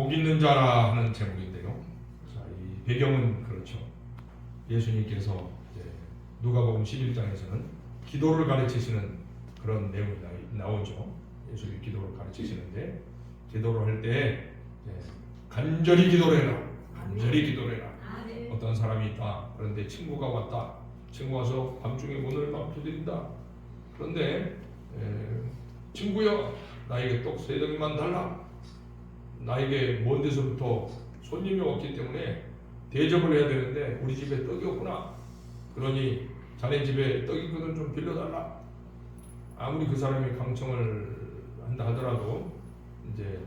복 있는 자라 하는 제목인데요. 자, 이 배경은 그렇죠. 예수님께서 이제 누가복음 11장에서는 기도를 가르치시는 그런 내용이 나오죠. 예수님이 기도를 가르치시는데 기도를 할 때 간절히 기도를 해라. 간절히 기도를 해라. 어떤 사람이 있다. 그런데 친구가 왔다. 친구가 와서 밤중에 문을 막 두드린다. 그런데 친구야, 나에게 떡 3덩이만 달라. 나에게 먼 데서부터 손님이 왔기 때문에 대접을 해야 되는데 우리 집에 떡이 없구나. 그러니 자네 집에 떡이 있거든 좀 빌려달라. 아무리 그 사람이 강청을 한다 하더라도 이제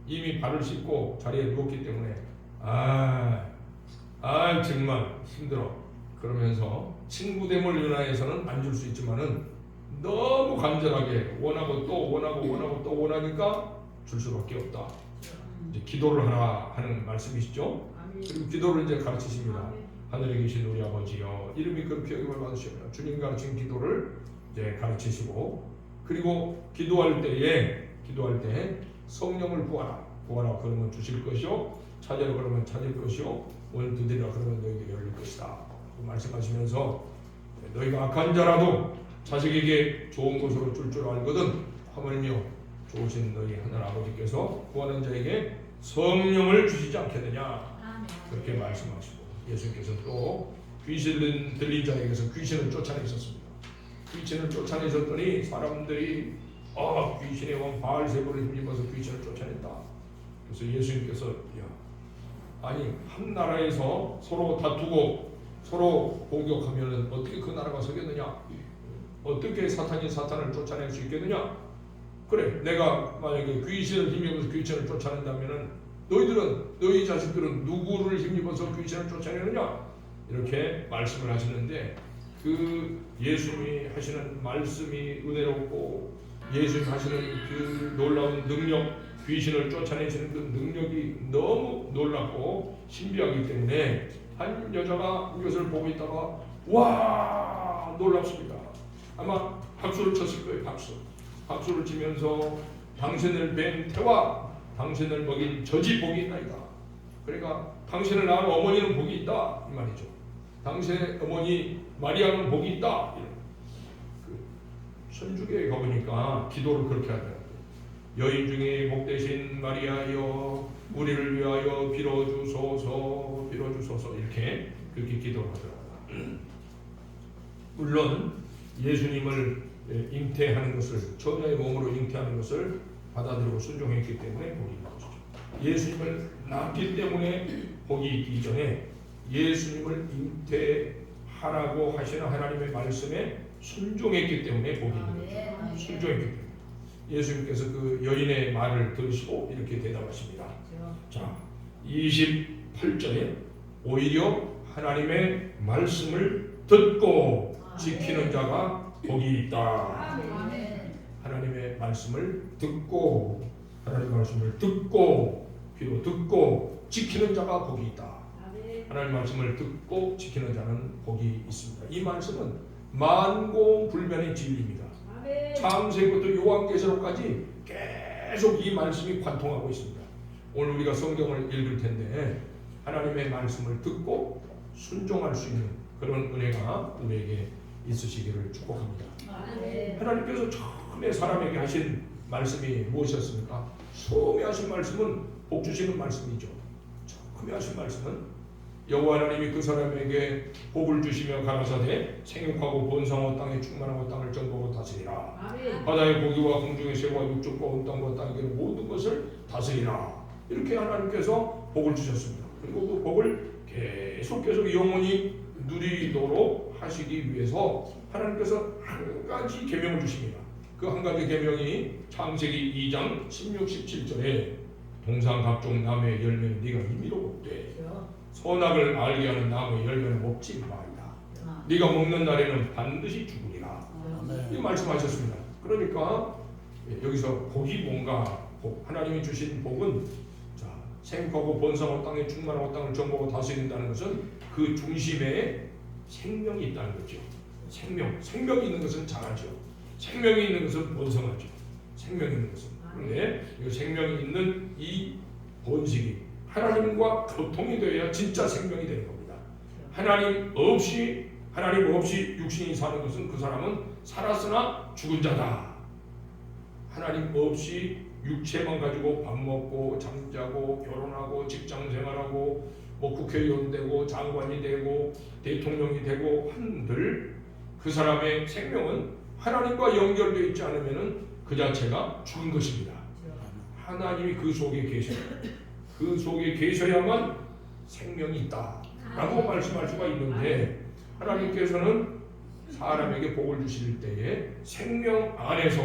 이미 발을 씻고 자리에 누웠기 때문에 정말 힘들어. 그러면서 친구됨을 위하여서는 안 줄 수 있지만은 너무 간절하게 원하고 또 원하니까 줄 수밖에 없다. 이제 기도를 하라 하는 말씀이시죠. 그리고 기도를 이제 가르치십니다. 하늘에 계신 우리 아버지여, 이름이 그렇게 여김을 받으시오며. 주님 가르친 기도를 이제 가르치시고, 그리고 기도할 때 성령을 구하라. 그러면 주실 것이요, 찾으라 그러면 찾을 것이요, 문을 두드리라 그러면 너희에게 열릴 것이다. 말씀하시면서 너희가 악한 자라도 자식에게 좋은 것으로 줄 알거든 하물며 좋으신 너희 하늘 아버지께서 구하는 자에게 성령을 주시지 않겠느냐. 그렇게 말씀하시고, 예수님께서 또 귀신 들린 자에게서 귀신을 쫓아내셨습니다. 귀신을 쫓아내셨더니 사람들이 귀신의 왕 바알세불을 힘입어서 귀신을 쫓아냈다. 그래서 예수님께서 아니 한 나라에서 서로 다투고 서로 공격하면 어떻게 그 나라가 서겠느냐? 어떻게 사탄이 사탄을 쫓아낼 수 있겠느냐? 그래, 내가 만약에 귀신을 힘입어서 귀신을 쫓아낸다면은 너희 자식들은 누구를 힘입어서 귀신을 쫓아내느냐? 이렇게 말씀을 하시는데, 그 예수님이 하시는 말씀이 은혜롭고 예수님 하시는 그 놀라운 능력, 귀신을 쫓아내시는 그 능력이 너무 놀랍고 신비하기 때문에 한 여자가 이것을 보고 있다가 와 놀랍습니다. 아마 박수를 쳤을 거예요. 박수를 치면서 당신을 뵌 태와 당신을 먹인 젖이 복이 있나이다. 그러니까 당신을 낳은 어머니는 복이 있다 이 말이죠. 당신의 어머니 마리아는 복이 있다. 천주교에 가보니까 기도를 그렇게 하더라고요. 여인 중에 복되신 마리아여, 우리를 위하여 빌어주소서 이렇게 그렇게 기도를 하더라고요. 물론 예수님을 잉태하는 것을, 처녀의 몸으로 잉태하는 것을 받아들이고 순종했기 때문에 복이 있는 것이죠. 예수님을 낳기 때문에 복이 있기 전에 예수님을 잉태하라고 하시는 하나님의 말씀에 순종했기 때문에 복이 있는 거죠. 순종했기 때문에. 예수님께서 그 여인의 말을 들으시고 이렇게 대답하십니다. 자, 28절에 오히려 하나님의 말씀을 듣고 지키는 자가 복이 있다. 하나님의 말씀을 듣고, 귀로 듣고 지키는 자가 복이 있다. 하나님의 말씀을 듣고 지키는 자는 복이 있습니다. 이 말씀은 만고불변의 진리입니다. 창세기부터 요한계시록까지 계속 이 말씀이 관통하고 있습니다. 오늘 우리가 성경을 읽을 텐데 하나님의 말씀을 듣고 순종할 수 있는 그런 은혜가 우리에게 있으시기를 축복합니다. 하나님께서 처음에 사람에게 하신 말씀이 무엇이었습니까? 처음에 하신 말씀은 복 주시는 말씀이죠. 처음에 하신 말씀은 여호와 하나님이 그 사람에게 복을 주시며 가라사대 생육하고 번성하고 땅에 충만하고 땅을 정복하고 다스리라. 바다의 고기와 공중의 새와 육축과 온 땅과 땅의 모든 것을 다스리라. 이렇게 하나님께서 복을 주셨습니다. 그리고 그 복을 계속 영원히 누리도록 하시기 위해서 하나님께서 한 가지 계명을 주십니다. 그 한 가지 계명이 창세기 2장 16, 17절에 동산 각종 나무의 열매는 네가 임의로 먹되 선악을 알게 하는 나무의 열매는 먹지 말아라. 네가 먹는 날에는 반드시 죽으리라. 이 말씀하셨습니다. 그러니까 여기서 복이 뭔가, 하나님이 주신 복은 생육하고 번성하고 땅에 충만하고 땅을 정복하고 다스린다는 것은 그 중심에 생명이 있다는 거죠. 생명이 있는 것은 자라죠. 생명이 있는 것은 번성하죠. 생명이 있는 것은. 그런데 이 생명이 있는 이 번식이 하나님과 교통이 되어야 진짜 생명이 되는 겁니다. 하나님 없이 육신이 사는 것은 그 사람은 살았으나 죽은 자다. 하나님 없이 육체만 가지고 밥 먹고 잠자고 결혼하고 직장생활하고 뭐 국회의원 되고 장관이 되고 대통령이 되고 한들 그 사람의 생명은 하나님과 연결되어 있지 않으면 그 자체가 죽은 것입니다. 하나님이 그 속에 계셔요. 그 속에 계셔야만 생명이 있다라고 말씀할 수가 있는데 하나님께서는 사람에게 복을 주실 때에 생명 안에서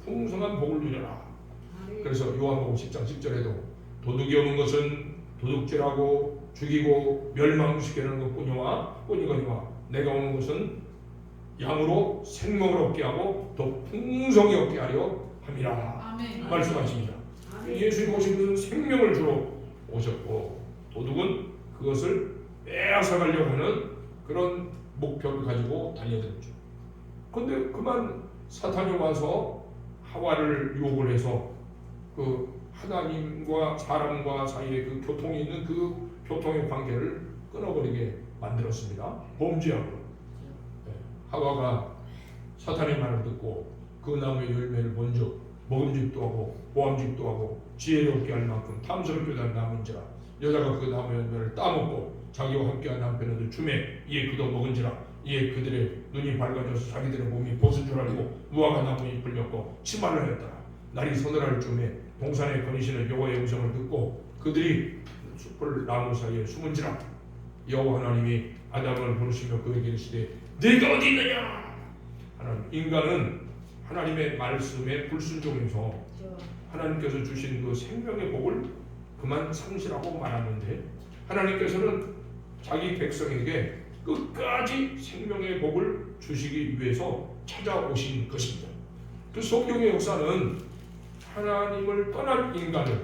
풍성한 복을 주려라. 그래서 요한복음 10장 10절에도 도둑이 오는 것은 도둑질하고 죽이고 멸망시키는 것뿐이거니와 내가 오는 것은 양으로 생명을 얻게 하고 더 풍성히 얻게 하려 함이라. 아멘. 말씀하십니다. 예수님 오신 분은 생명을 주러 오셨고 도둑은 그것을 빼앗아가려고 하는 그런 목표를 가지고 달려들었죠. 그런데 그만 사탄이 와서 하와를 유혹을 해서 그 하나님과 사람과 사이에 그 교통이 있는 그 교통의 관계를 끊어버리게 만들었습니다. 범죄하고 하와가 사탄의 말을 듣고 그 나무의 열매를 먼저 먹음직도 하고 보암직도 하고 지혜롭게 할 만큼 탐스럽게 한 나무인지라 여자가 그 나무의 열매를 따먹고 자기와 함께한 남편에도 주매 이에 그도 먹은지라 이에 그들의 눈이 밝아져서 자기들의 몸이 벗은 줄 알고 무화과 나무에 잎을 엮고 치마를 하였더라. 날이 서늘할 즈음에 동산에 거니시는 여호와의 음성을 듣고 그들이 숲을 나무 사이에 숨은지라 여호와 하나님이 아담을 부르시며 그에게 이르시되 네가 어디 있느냐. 하나님 인간은 하나님의 말씀에 불순종해서 하나님께서 주신 그 생명의 복을 그만 상실하고 말았는데 하나님께서는 자기 백성에게 끝까지 생명의 복을 주시기 위해서 찾아오신 것입니다. 그 성경의 역사는 하나님을 떠난 인간을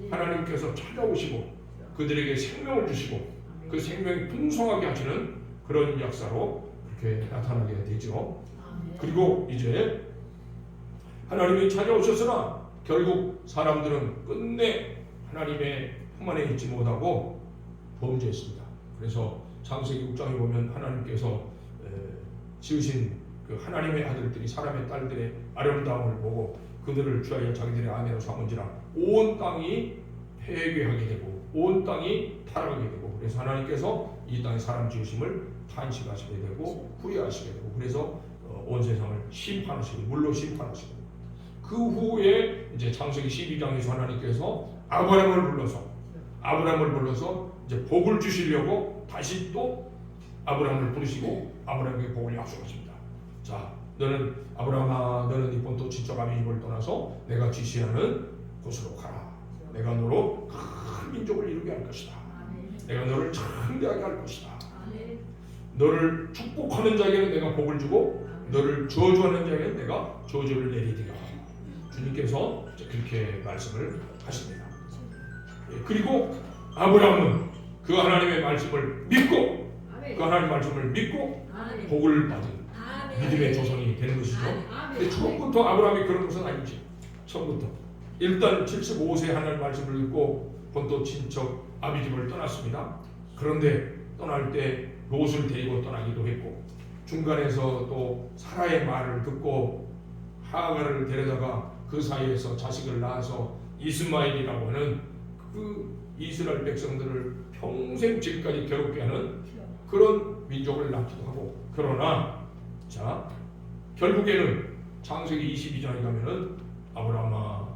하나님께서 찾아오시고 그들에게 생명을 주시고 그 생명이 풍성하게 하시는 그런 역사로 그렇게 나타나게 되죠. 그리고 이제 하나님이 찾아오셨으나 결국 사람들은 끝내 하나님의 품 안에 있지 못하고 범죄했습니다. 그래서 창세기 6장에 보면 하나님께서 지으신 그 하나님의 아들들이 사람의 딸들의 아름다움을 보고 그들을 취하여 자기들의 아내로 삼은지라 온 땅이 회개하게 되고 온 땅이 타락하게 되고 그래서 하나님께서 이 땅에 사람 지으심을 탄식하시게 되고 후회하시게 되고 그래서 온 세상을 심판하시고 물로 심판하시고 그 후에 이제 창세기 12장에서 하나님께서 아브라함을 불러서 이제 복을 주시려고 다시 또 아브라함을 부르시고 아브라함에게 복을 약속하십니다. 자, 너는 아브라함아, 너는 네 본토 친척 아비 집을 떠나서 내가 지시하는 곳으로 가라. 내가 너로 큰 민족을 이루게 할 것이다. 내가 너를 창대하게 할 것이다. 너를 축복하는 자에게는 내가 복을 주고 너를 저주하는 자에게는 내가 저주를 내리리라. 주님께서 그렇게 말씀을 하십니다. 그리고 아브라함은 그 하나님의 말씀을 믿고 그 하나님의 말씀을 믿고 복을 받은 믿음의 조상이 되는 것이죠. 근데 처음부터 아브라함이 그런 것은 아니지. 처음부터 일단 75세 하나님의 말씀을 듣고 본토 친척 아비집을 떠났습니다. 그런데 떠날 때 롯을 데리고 떠나기도 했고 중간에서 또 사라의 말을 듣고 하가를 데려다가 그 사이에서 자식을 낳아서 이스마엘이라고 하는 그 이스라엘 백성들을 평생 지금까지 괴롭게 하는 그런 민족을 낳기도 하고 그러나 자 결국에는 창세기 22장에 가면은 아브라함아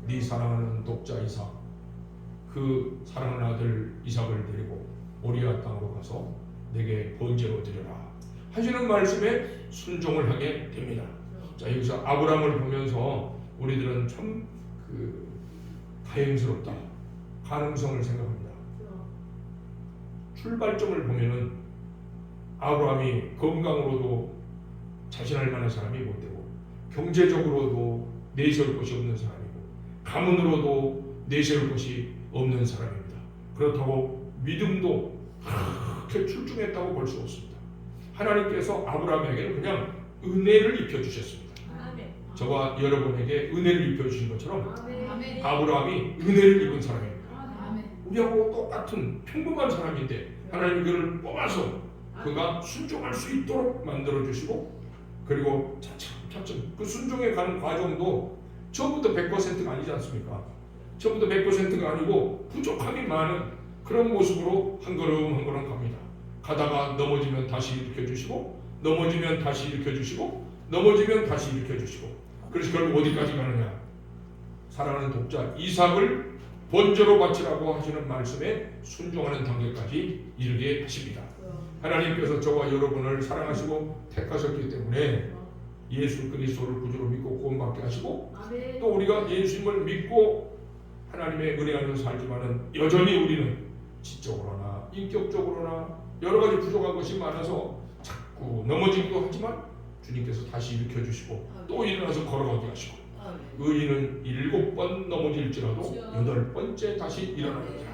네 사랑하는 독자 이삭 그 사랑하는 아들 이삭을 데리고 모리아 땅으로 가서 내게 번제로 드려라 하시는 말씀에 순종을 하게 됩니다. 자 여기서 아브라함을 보면서 우리들은 참 다행스럽다 가능성을 생각합니다. 출발점을 보면은 아브라함이 건강으로도 자신할 만한 사람이 못 되고 경제적으로도 내세울 것이 없는 사람이고 가문으로도 내세울 것이 없는 사람입니다. 그렇다고 믿음도 그렇게 출중했다고 볼 수 없습니다. 하나님께서 아브라함에게는 그냥 은혜를 입혀주셨습니다. 저와 여러분에게 은혜를 입혀주신 것처럼 아브라함이 은혜를 입은 사람입니다. 우리하고 똑같은 평범한 사람인데 하나님이 그를 뽑아서 그가 순종할 수 있도록 만들어 주시고, 그리고 차츰 그 순종해 가는 과정도 처음부터 100%가 아니지 않습니까? 처음부터 100%가 아니고 부족함이 많은 그런 모습으로 한 걸음 한 걸음 갑니다. 가다가 넘어지면 다시 일으켜 주시고, 넘어지면 다시 일으켜 주시고, 넘어지면 다시 일으켜 주시고, 그래서 결국 어디까지 가느냐? 사랑하는 독자, 이삭을 번제로 바치라고 하시는 말씀에 순종하는 단계까지 이르게 하십니다. 하나님께서 저와 여러분을 사랑하시고 택하셨기 때문에 예수 그리스도를 구주로 믿고 구원받게 하시고, 또 우리가 예수님을 믿고 하나님의 은혜 안에서 살지만은 여전히 우리는 지적으로나 인격적으로나 여러 가지 부족한 것이 많아서 자꾸 넘어지기도 하지만 주님께서 다시 일으켜 주시고 또 일어나서 걸어가게 하시고, 의인은 7번 넘어질지라도 8번째 다시 일어납니다.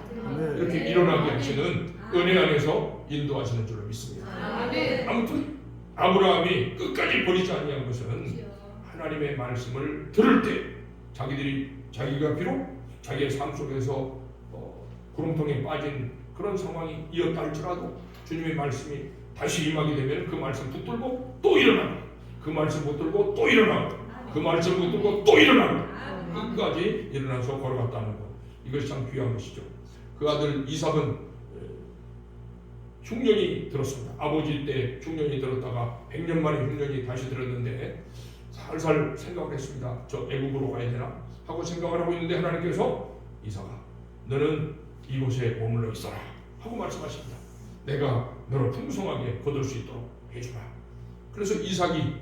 이렇게 일어나게 하시는 은혜 안에서 인도하시는 줄로 믿습니다. 아무튼 아브라함이 끝까지 버리지 아니한 것은 하나님의 말씀을 들을 때 자기가 비록 자기의 삶 속에서 구름통에 빠진 그런 상황이 이었다 할지라도 주님의 말씀이 다시 임하게 되면 그 말씀 붙들고 또 일어나고, 그 말씀 붙들고 또 일어나고, 그 말씀 붙들고 또 일어나고, 끝까지 일어나서 걸어갔다는 것, 이것이 참 귀한 것이죠. 그 아들 이삭은 흉년이 들었습니다. 아버지 때 흉년이 들었다가 100년 만에 흉년이 다시 들었는데 살살 생각을 했습니다. 저 애국으로 가야 되나 하고 생각을 하고 있는데 하나님께서 이삭아, 너는 이곳에 머물러 있어라 하고 말씀하십니다. 내가 너를 풍성하게 거둘 수 있도록 해주라. 그래서 이삭이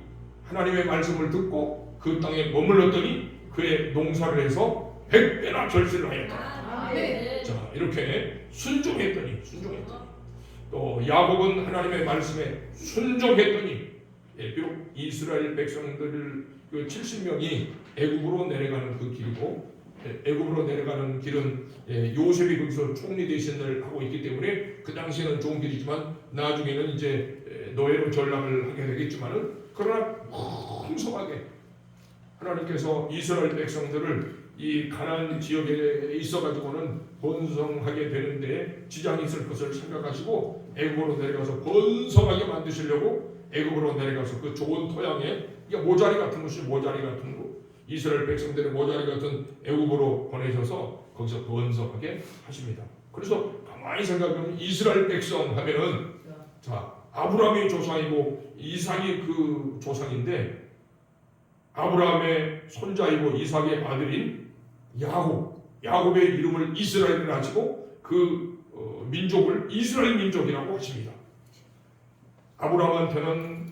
하나님의 말씀을 듣고 그 땅에 머물렀더니 그의 농사를 해서 100배나 결실을 하였다. 자, 이렇게 순종했더니 또 야곱은 하나님의 말씀에 순종했더니, 비록 이스라엘 백성들 그 70명이 애굽으로 내려가는 그 길이고, 애굽으로 내려가는 길은 요셉이 거기서 총리 대신을 하고 있기 때문에 그 당시에는 좋은 길이지만 나중에는 이제 노예로 전락을 하게 되겠지만은, 그러나 풍성하게 하나님께서 이스라엘 백성들을 이 가나안 지역에 있어가지고는 번성하게 되는데 지장이 있을 것을 생각하시고 애굽으로 내려가서 번성하게 만드시려고 애굽으로 내려가서 그 좋은 토양에, 이게 모자리 같은 것이 모자리 같은 거, 이스라엘 백성들의 모자리 같은 애굽으로 보내셔서 거기서 번성하게 하십니다. 그래서 가만히 생각하면 이스라엘 백성 하면은 자, 아브라함의 조상이고 이삭이 그 조상인데, 아브라함의 손자이고 이삭의 아들인 야곱의 이름을 이스라엘이라 하시고 그 민족을 이스라엘 민족이라고 하십니다. 아브라함한테는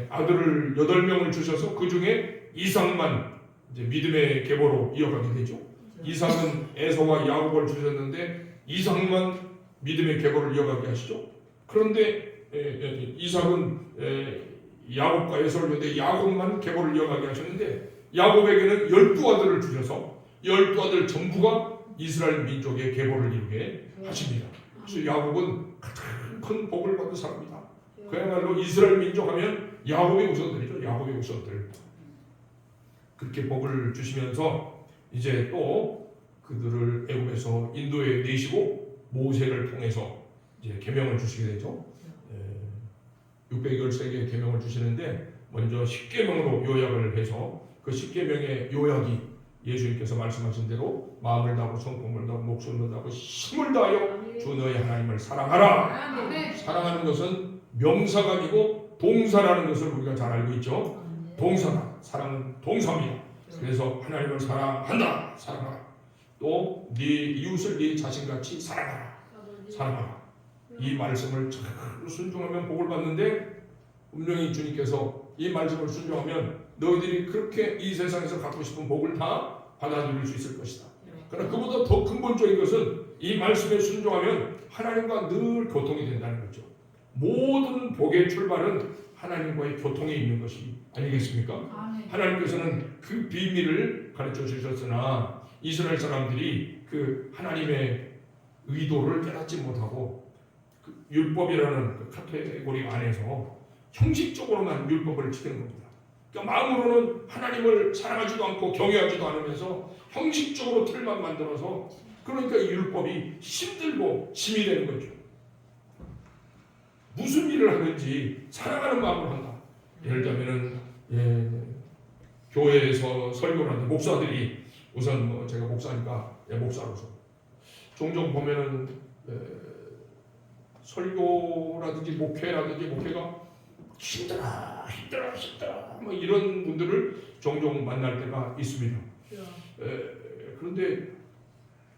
아들을 8명을 주셔서 그 중에 이삭만 이제 믿음의 계보로 이어가게 되죠. 이삭은 에서와 야곱을 주셨는데 이삭만 믿음의 계보를 이어가게 하시죠. 그런데 이삭은 야곱과 에서를 주는데 야곱만 계보를 이어가게 하셨는데, 야곱에게는 12아들을 주셔서 12아들 전부가 이스라엘 민족의 계보를 이루게 하십니다. 그래서 야곱은 가장 큰 복을 받은 사람이다. 그야말로 이스라엘 민족 하면 야곱의 후손들이죠. 야곱의 후손들. 그렇게 복을 주시면서 이제 또 그들을 애굽에서 인도에 내시고 모세를 통해서 이제 계명을 주시게 되죠. 613개의 계명을 주시는데 먼저 10계명으로 요약을 해서 그 10계명의 요약이 예수님께서 말씀하신 대로 마음을 다하고 성품을 다하고 목숨을 다하고 힘을 다하여 주 너의 하나님을 사랑하라. 사랑하는 것은 명사가 아니고 동사라는 것을 우리가 잘 알고 있죠. 동사다. 사랑은 동사입니다. 그래서 하나님을 사랑한다. 사랑하라. 또 네 이웃을 네 자신같이 사랑하라. 사랑하라. 이 말씀을 잘 순종하면 복을 받는데, 분명히 주님께서 이 말씀을 순종하면 너희들이 그렇게 이 세상에서 갖고 싶은 복을 다 받아들일 수 있을 것이다. 그러나 그보다 더 근본적인 것은 이 말씀에 순종하면 하나님과 늘 교통이 된다는 거죠. 모든 복의 출발은 하나님과의 교통에 있는 것이 아니겠습니까? 하나님께서는 그 비밀을 가르쳐 주셨으나 이스라엘 사람들이 그 하나님의 의도를 깨닫지 못하고 그 율법이라는 그 카테고리 안에서 형식적으로만 율법을 지키는 겁니다. 그러니까 마음으로는 하나님을 사랑하지도 않고 경외하지도 않으면서 형식적으로 틀만 만들어서 그러니까 이 율법이 힘들고 짐이 되는 거죠. 무슨 일을 하든지 사랑하는 마음으로 한다. 예를 들면은 교회에서 설교를 하는데 목사들이 우선 뭐 제가 목사니까 목사로서 종종 보면은 설교라든지 목회가 힘들어 뭐 이런 분들을 종종 만날 때가 있습니다. 그런데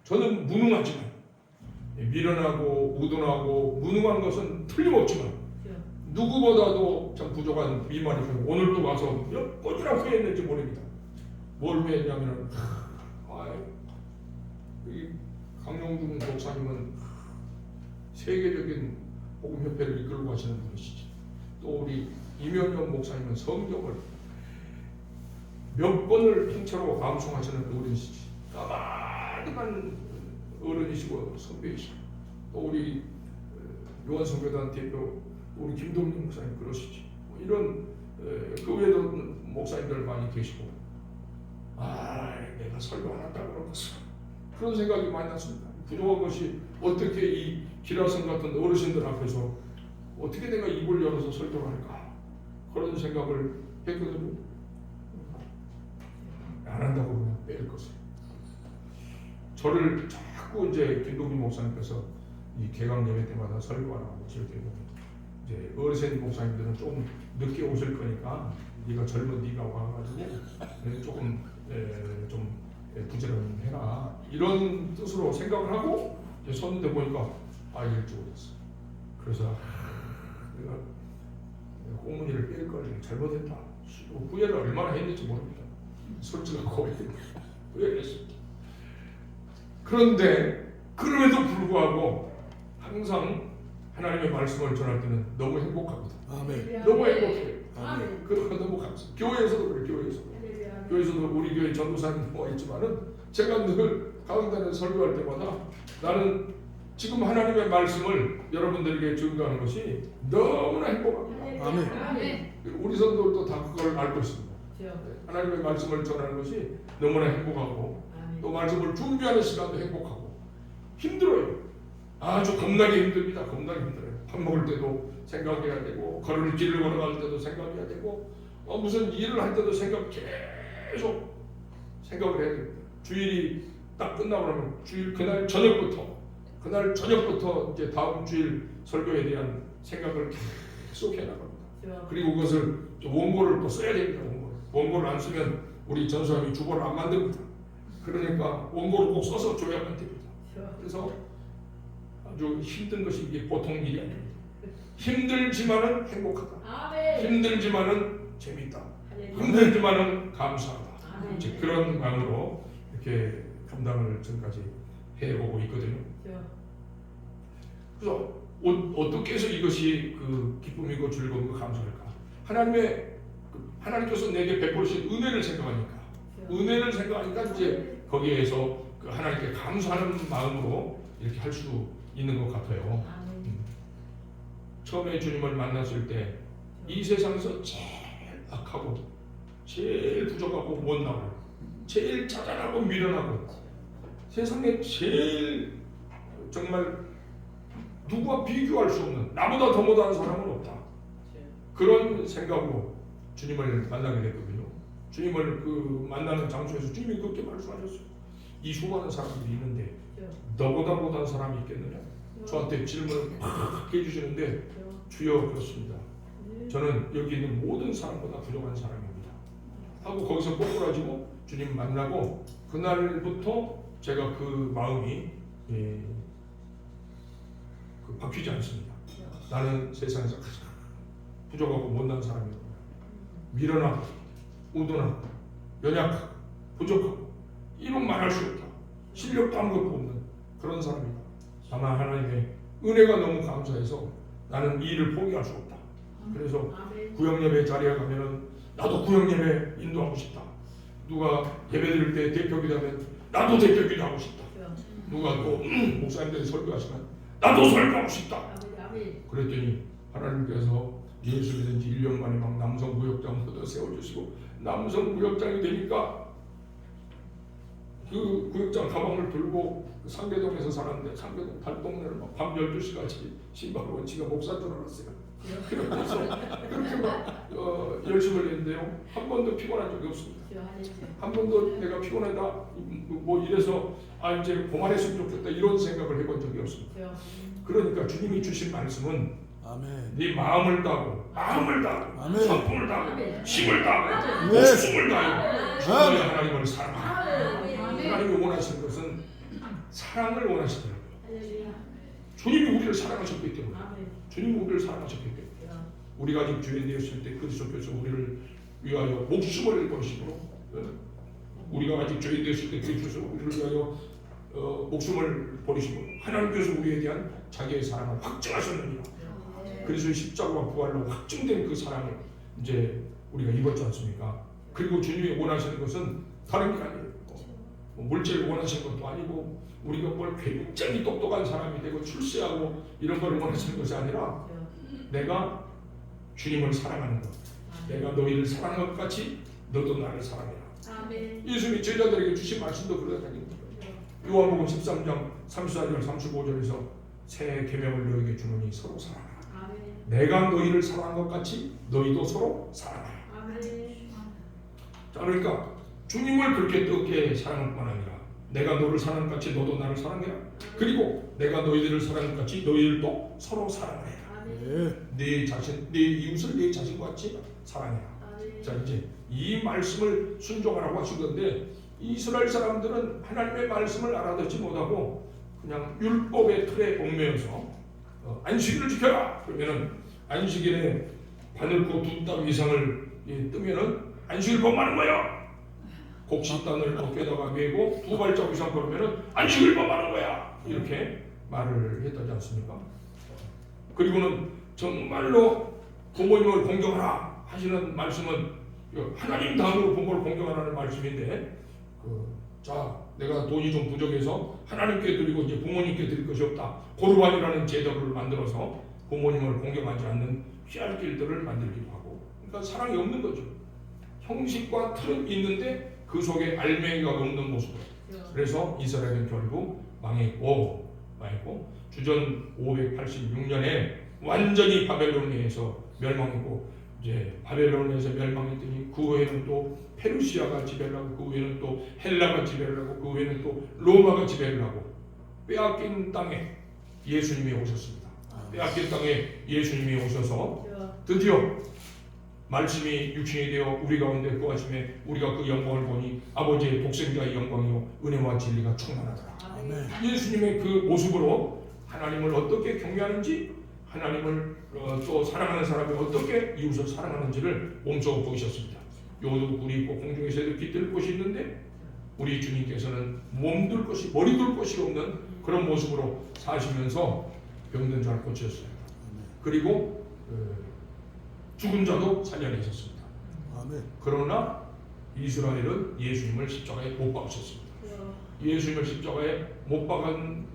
저는 무능하지만 미련하고 우둔하고 무능한 것은 틀림없지만 누구보다도 참 부족한 미만이고 오늘도 와서 몇 번이나 후회했는지 모릅니다. 뭘 후회했냐면은 이 강용중 목사님은 세계적인 복음협회를 이끌고 가시는 분이시지. 또 우리 이명현 목사님은 성경을 몇 번을 통째로 암송하시는 어른이시지. 까마득한 어른이시고 선배이시고 또 우리 요한성교단 대표 우리 김동민 목사님 그러시지. 뭐 이런 그 외에도 목사님들 많이 계시고 내가 설교 안 한다고 그러겠어. 그런 생각이 많이 났습니다. 부족한 것이 어떻게 이 기라성 같은 어르신들 앞에서 어떻게 내가 입을 열어서 설교를 할까 그런 생각을 했거든요. 안 한다고 그러면 뺄 것을. 저를 자꾸 이제 김동민 목사님께서 이 개강 예배 때마다 설교하라고 지적해요. 이제 어르신 목사님들은 조금 늦게 오실 거니까 네가 젊은 네가 와가지고 조금 좀 부지런해라 이런 뜻으로 생각을 하고 섰는데 보니까 일찍 오셨어. 그래서 내가 공문이를 뺄 걸 잘못했다. 후회를 얼마나 했는지 모릅니다. 솔직하고 후회를 했습니다. 그런데 그럼에도 불구하고 항상 하나님의 말씀을 전할 때는 너무 행복합니다. 아멘. 너무 행복해요. 아멘. 그러니까 너무 감사해요. 교회에서도 그래요. 교회에서도 우리 교회 전도사님 뭐 있지만은 제가 늘 강단에 설교할 때마다 나는 지금 하나님의 말씀을 여러분들에게 증거하는 것이 너무나 행복합니다. 아멘. 우리 성도들도 다 그걸 알고 있습니다. 하나님의 말씀을 전하는 것이 너무나 행복하고 또 말씀을 준비하는 시간도 행복하고 힘들어요. 아주 겁나게 힘듭니다. 겁나게 힘들어요. 밥 먹을 때도 생각해야 되고 걸을 길을 걸어갈 때도 생각해야 되고 무슨 일을 할 때도 계속 생각을 해야 됩니다. 주일이 딱 끝나고 나면 주일 그날 저녁부터 이제 다음 주일 설교에 대한 생각을 계속 해나갑니다. 그리고 그것을 원고를 또 써야 됩니다. 원고를 안 쓰면 우리 전사님이 주보를 안 만듭니다. 그러니까 원고를 꼭 써서 줘야만 됩니다. 그래서 아주 힘든 것이 이게 보통 일이 아닙니다. 힘들지만은 행복하다. 힘들지만은 재밌다. 힘들지만은 감사하다. 이제 그런 마음으로 이렇게 감당을 지금까지 해오고 있거든요. 그래서 어떻게 해서 이것이 그 기쁨이고 즐거움이고 감사할까? 하나님께서 내게 베푸신 은혜를 생각하니까 이제 거기에서 그 하나님께 감사하는 마음으로 이렇게 할 수 있는 것 같아요. 처음에 주님을 만났을 때 이 세상에서 제일 악하고 제일 부족하고 못나고 제일 짜잘하고 미련하고 세상에 제일 정말 누구와 비교할 수 없는 나보다 더 못하는 사람은 없다. 그런 생각으로 주님을 만나게 됐거든요. 주님을 그 만나는 장소에서 주님이 그렇게 말씀하셨어요. 이 수많은 사람들이 있는데 너보다 못한 사람이 있겠느냐? 저한테 질문을 막 해주시는데 주여 그렇습니다. 저는 여기 있는 모든 사람보다 부족한 사람입니다. 하고 거기서 꼬꾸라지고 주님 만나고 그날부터 제가 그 마음이 바뀌지 않습니다. 나는 세상에서 가장 부족하고 못난 사람이고 미련하고 우둔하고 연약하고 부족하고 이런 말할 수 없다. 실력도 아무것도 없는 그런 사람이다. 다만 하나님의 은혜가 너무 감사해서 나는 이 일을 포기할 수 없다. 그래서 구역예배 자리에 가면은 나도 구역예배 인도하고 싶다. 누가 예배 드릴 때 대표기도하면 나도 대표기도하고 싶다. 누가 또 목사님들이 설교하시면 나도 설교하고 싶다. 그랬더니 하나님께서 예수이든지 1년 만에 막 남성구역장부터 세워주시고 남성구역장이 되니까 그 구역장 가방을 들고 상계동에서 살았는데 상계동 달동네를 밤 12시까지 신방으로 지가 목사인 줄 알았어요. 그래서 그렇게 막 열심을 했는데요. 한 번도 피곤한 적이 없습니다. 한 번도 내가 피곤하다 뭐 이래서 이제 그만했으면 좋겠다 이런 생각을 해본 적이 없습니다. 그러니까 주님이 주신 말씀은 아멘. 네 마음을 다하고 아멘. 성품을 다하고 힘을 다하고 아멘. 목숨을 다하고 주님의 아멘. 하나님을 사랑하라. 하나님이 원하시는 것은 사랑을 원하시더라고요. 주님이 우리를 사랑하셨기 때문에 주님이 우리를 사랑하셨기 때문에 우리가 아직 죄인 되었을 때 그리스도께서 우리를 위하여 목숨을 버리심으로 우리가 아직 죄인 되었을 때 그리스도께서 우리를 위하여 목숨을 버리심으로 하나님께서 우리에 대한 자기의 사랑을 확증하셨느니라. 그래서 십자가와 부활로 확증된 그 사랑을 이제 우리가 입었지 않습니까? 그리고 주님이 원하시는 것은 다른 게 아니에요. 물질을 원하시는 것도 아니고 우리가 뭘 굉장히 똑똑한 사람이 되고 출세하고 이런 걸 원하시는 것이 아니라 내가 주님을 사랑하는 것, 내가 너희를 사랑한 것 같이 너도 나를 사랑해라. 예수님이 제자들에게 주신 말씀도 그러다니까 요한복음 13장 34절 35절에서 새 계명을 너희에게 주노니 서로 사랑하라. 내가 너희를 사랑한 것 같이 너희도 서로 사랑하라. 자, 그러니까 주님을 그렇게 뜨겁게 사랑할 뿐 아니라 내가 너를 사랑한 것 같이 너도 나를 사랑해라. 그리고 내가 너희들을 사랑한 것 같이 너희들도 서로 사랑해라. 네 자신, 네 이웃을 네 자신과 같이 사랑해라. 자, 이제 이 말씀을 순종하라고 하시던데 이스라엘 사람들은 하나님의 말씀을 알아듣지 못하고 그냥 율법의 틀에 얽매여서 안식일을 지켜라. 그러면은 안식일에 바늘꽃 2땀 이상을 뜨면은 안식일 범하는 거야. 곡식단을 어깨에다가 메고 2발자국 이상 걸으면은 안식일 범하는 거야. 이렇게 말을 했다지 않습니까? 그리고는 정말로 부모님을 공경하라 하시는 말씀은 하나님 다음으로 부모를 공경하라는 말씀인데 자, 내가 돈이 좀 부족해서 하나님께 드리고 이제 부모님께 드릴 것이 없다. 고르반이라는 제도를 만들어서 부모님을 공경하지 않는 피할 길들을 만들기도 하고, 그러니까 사랑이 없는 거죠. 형식과 틀은 있는데 그 속에 알맹이가 없는 모습. 그래서 이스라엘은 결국 망했고 주전 586년에 완전히 바벨론에서 멸망했고, 이제 바벨론에서 멸망했더니 그 후에는 또 페르시아가 지배를 하고 그 후에는 또 헬라가 지배를 하고 그 후에는 또 로마가 지배를 하고 빼앗긴 땅에 예수님이 오셨습니다. 빼앗긴 땅에 예수님이 오셔서 드디어 말씀이 육신이 되어 우리 가운데 거하심에 우리가 그 영광을 보니 아버지의 독생자의 영광이요 은혜와 진리가 충만하더라. 예수님의 그 모습으로 하나님을 어떻게 경외하는지, 하나님을 또 사랑하는 사람이 어떻게 이웃을 사랑하는지를 몸소 보이셨습니다. 요도 굴이 있고 공중에서도 깃들 곳이 있는데 우리 주님께서는 몸둘 곳이 머리둘 곳이 없는 그런 모습으로 사시면서 병든 자를 고치셨어요. 그리고 죽은 자도 살려내셨습니다. 그러나 이스라엘은 예수님을 십자가에 못 박으셨습니다. 예수님을 십자가에 못 박은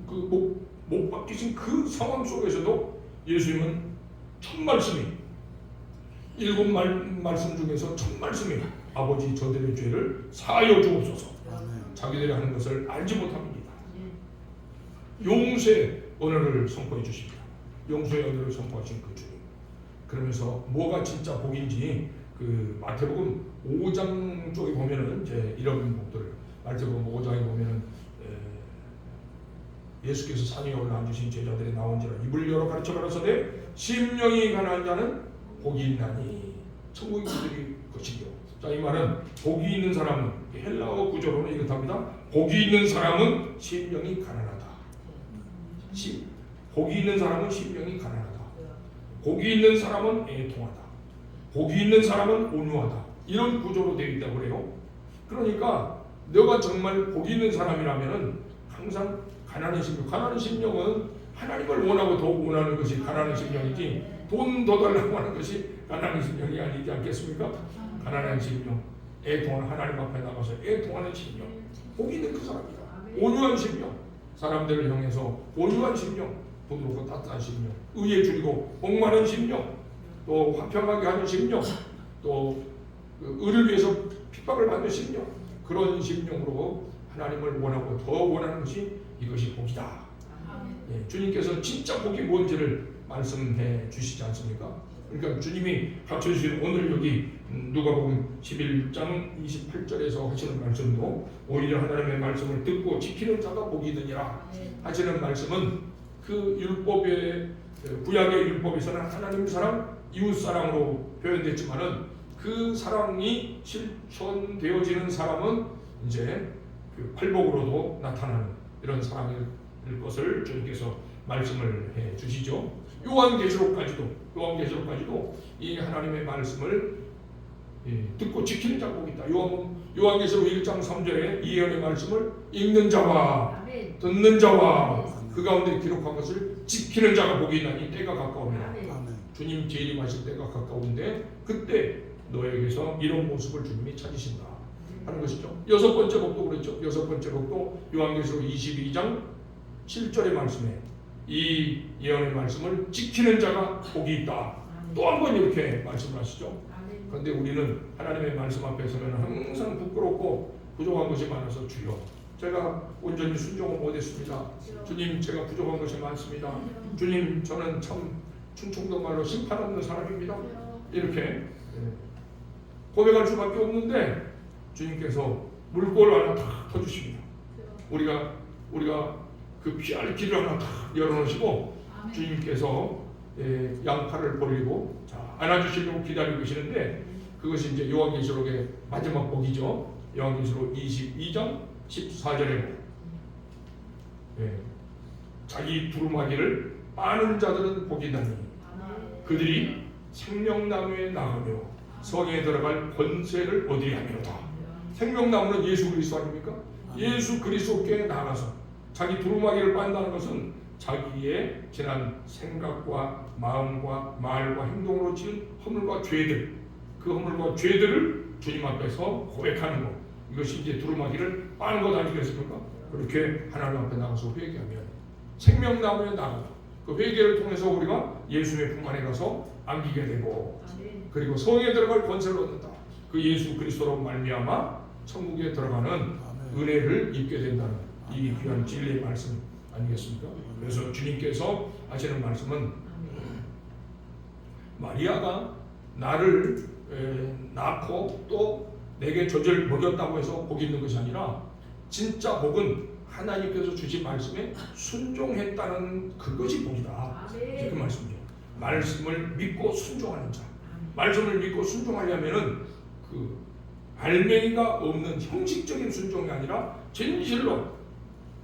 못 박히신 그 상황 속에서도 예수님은 첫 말씀이 7 말씀 중에서 첫 말씀이 아버지 저들의 죄를 사하여 주옵소서. 자기들이 하는 것을 알지 못합니다. 용서의 언어를 선포해 주십니다. 용서의 언어를 선포하신 그 주님. 그러면서 뭐가 진짜 복인지 그 마태복음 5장 쪽에 보면은 이제 이런 복들을 마태복음 5장에 보면은 예수께서 산 위에 올라앉으신 제자들이 나온지라 입을 열어 가르쳐 가라사대 심령이 가난한 자는 복이 있나니 천국이 그들이 것이요. 자, 이 말은 복이 있는 사람은 헬라어 구조로는 이렇답니다. 복이 있는 사람은 심령이 가난하다. 복이 있는 사람은 심령이 가난하다. 복이 있는 사람은 애통하다. 복이 있는 사람은 온유하다. 이런 구조로 되어 있다고 그래요. 그러니까 너가 정말 복이 있는 사람이라면은 항상 가난한 심령은 하나님을 원하고 더욱 원하는 것이 가난한 심령이지 돈 더 달라고 하는 것이 가난한 심령이 아니지 않겠습니까? 가난한 심령, 애통하는 하나님 앞에 나가서 애통하는 심령, 복이 있는 그 사람이다. 온유한 심령, 사람들을 향해서 온유한 심령, 부드럽고 따뜻한 심령, 의에 줄이고 복 많은 심령, 또 화평하게 하는 심령, 또 의를 위해서 핍박을 받는 심령, 그런 심령으로 하나님을 원하고 더 원하는 것이 이것이 복이다. 예, 주님께서 진짜 복이 뭔지를 말씀해 주시지 않습니까? 그러니까 주님이 가르쳐주신 오늘 여기 누가복음 11장 28절에서 하시는 말씀도 오히려 하나님의 말씀을 듣고 지키는 자가 복이 있느니라 하시는 말씀은 그 율법의 구약의 율법에서는 하나님 사랑, 이웃 사랑으로 표현됐지만은 그 사랑이 실천되어지는 사람은 이제 그 팔복으로도 나타나는 이런 사랑일 것을 주님께서 말씀을 해 주시죠. 요한계시록까지도 이 하나님의 말씀을 듣고 지키는 자가 복이 있다. 요한계시록 1장 3절에 이 예언의 말씀을 읽는 자와 듣는 자와 그 가운데 기록한 것을 지키는 자가 복이 있나니 때가 가까우니라. 주님 재림하실 때가 가까운데 그때 너에게서 이런 모습을 주님이 찾으신다 하는 것이죠. 여섯 번째 복도 그랬죠. 여섯 번째 복도 요한계시록 22장 7절의 말씀에 이 예언의 말씀을 지키는 자가 복이 있다. 또 한 번 이렇게 말씀을 하시죠. 그런데 우리는 하나님의 말씀 앞에 서면 항상 부끄럽고 부족한 것이 많아서 주여 제가 온전히 순종을 못했습니다. 주님 제가 부족한 것이 많습니다. 주님 저는 참 충청도 말로 심판 없는 사람입니다. 이렇게 고백할 수밖에 없는데 주님께서 물꼬를 하나 탁 터주십니다. 우리가 그 피할 길을 하나 탁 열어놓으시고 주님께서 양팔을 벌리고 안아주시려고 기다리고 계시는데 그것이 이제 요한계시록의 마지막 복이죠. 요한계시록 22장 14절에 자기 두루마기를 빠는 자들은 복이 있나니 그들이 생명나무에 나가며 성에 들어갈 권세를 얻으리 하미로다. 생명나무는 예수 그리스도 아닙니까? 예수 그리스도께 나가서 자기 두루마기를 빤다는 것은 자기의 지난 생각과 마음과 말과 행동으로 지은 허물과 죄들, 그 허물과 죄들을 주님 앞에서 고백하는 것, 이것이 이제 두루마기를 빠는 것 아니겠습니까? 그렇게 하나님 앞에 나가서 회개하면 생명나무에 나가서 그 회개를 통해서 우리가 예수의 품 안에 가서 안기게 되고 그리고 성에 들어갈 권세를 얻는다. 그 예수 그리스도로 말미암아 천국에 들어가는 은혜를 입게 된다는 이 귀한 진리의 말씀 아니겠습니까? 그래서 주님께서 하시는 말씀은 마리아가 나를 낳고 또 내게 젖을 먹였다고 해서 복이 있는 것이 아니라 진짜 복은 하나님께서 주신 말씀에 순종했다는 그것이 복이다. 그 말씀이죠. 말씀을 믿고 순종하는 자. 말씀을 믿고 순종하려면은 그 알맹이가 없는 형식적인 순종이 아니라 진실로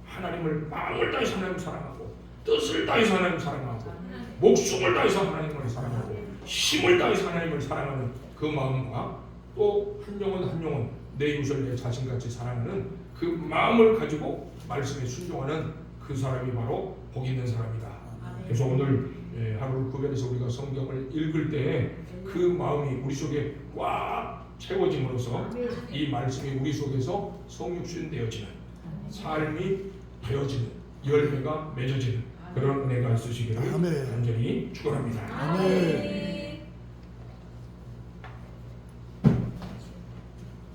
하나님을 마음을 다해서 하나님을 사랑하고 뜻을 다해서 하나님을 사랑하고 목숨을 다해서 하나님을 사랑하고 힘을 다해서 하나님을 사랑하는 그 마음과 또 한 영혼 내 이웃을 내 자신같이 사랑하는 그 마음을 가지고 말씀에 순종하는 그 사람이 바로 복 있는 사람이다. 그래서 오늘 하루를 구별해서 우리가 성경을 읽을 때 그 마음이 우리 속에 꽉 채워짐으로써 이 말씀이 우리 속에서 성육신되어지는 삶이 되어지는 열매가 맺어지는 그런 은혜가 있으시기를 간절히 축원합니다. 아멘.